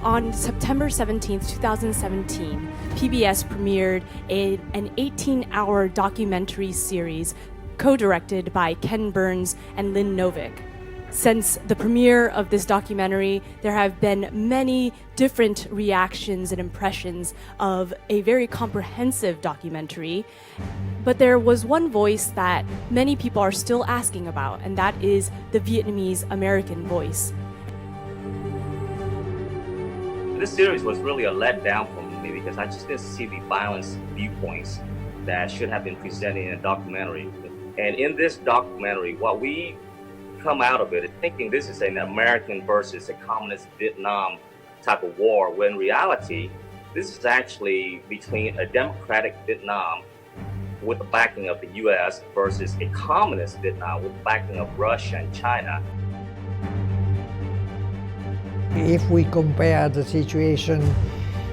On September 17th, 2017, PBS premiered an 18-hour documentary series co-directed by Ken Burns and Lynn Novick. Since the premiere of this documentary, there have been many different reactions and impressions of a very comprehensive documentary, but there was one voice that many people are still asking about, and that is the Vietnamese American voice. This series was really a letdown for me because I just didn't see the balanced viewpoints that should have been presented in a documentary. And in this documentary, what we come out of it is thinking this is an American versus a communist Vietnam type of war, when in reality, this is actually between a democratic Vietnam with the backing of the US versus a communist Vietnam with the backing of Russia and China. If we compare the situation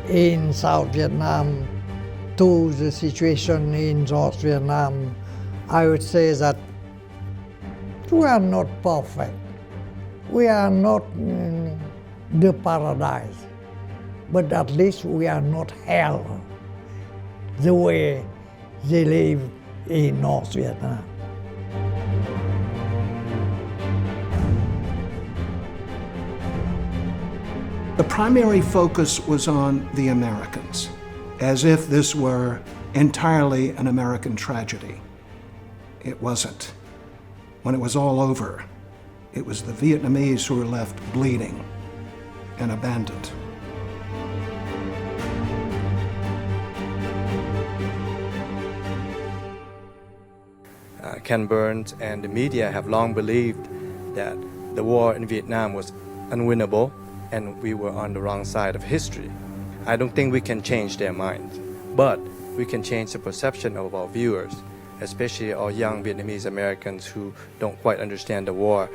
in South Vietnam to the situation in North Vietnam, I would say that we are not perfect. We are not the paradise, but at least we are not hell the way they live in North Vietnam. The primary focus was on the Americans, as if this were entirely an American tragedy. It wasn't. When it was all over, it was the Vietnamese who were left bleeding and abandoned. Ken Burns and the media have long believed that the war in Vietnam was unwinnable and we were on the wrong side of history. I don't think we can change their minds, but we can change the perception of our viewers, especially our young Vietnamese Americans who don't quite understand the war.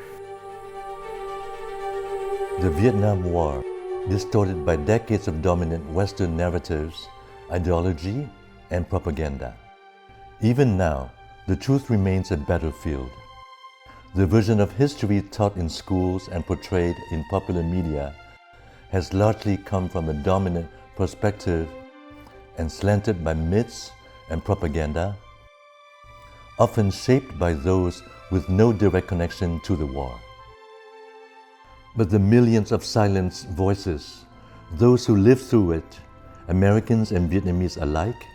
The Vietnam War, distorted by decades of dominant Western narratives, ideology, and propaganda. Even now, the truth remains a battlefield. The version of history taught in schools and portrayed in popular media has largely come from a dominant perspective and slanted by myths and propaganda, often shaped by those with no direct connection to the war. But the millions of silenced voices, those who lived through it, Americans and Vietnamese alike,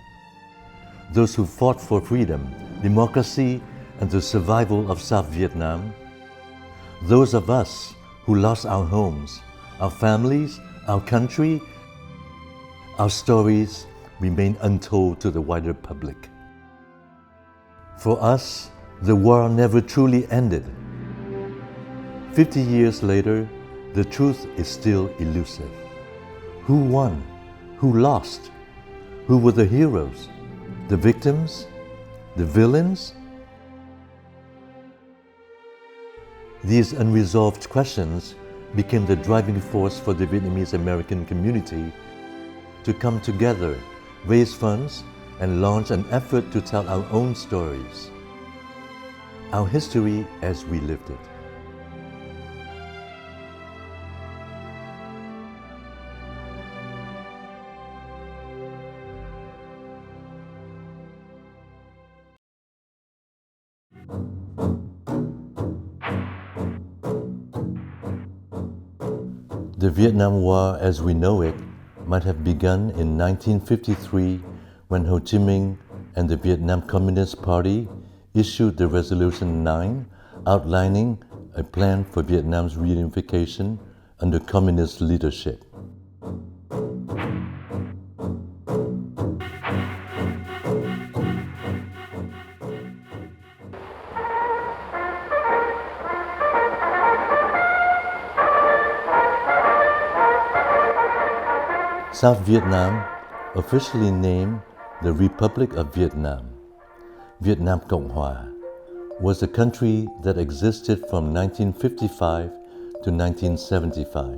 those who fought for freedom, democracy, and the survival of South Vietnam, those of us who lost our homes, our families, our country, our stories remain untold to the wider public. For us, the war never truly ended. 50 years later, the truth is still elusive. Who won? Who lost? Who were the heroes? The victims? The villains? These unresolved questions became the driving force for the Vietnamese American community to come together, raise funds, and launch an effort to tell our own stories, our history as we lived it. The Vietnam War as we know it might have begun in 1953 when Ho Chi Minh and the Vietnam Communist Party issued the Resolution 9 outlining a plan for Vietnam's reunification under communist leadership. South Vietnam, officially named the Republic of Vietnam, Vietnam Cộng Hòa, was a country that existed from 1955 to 1975.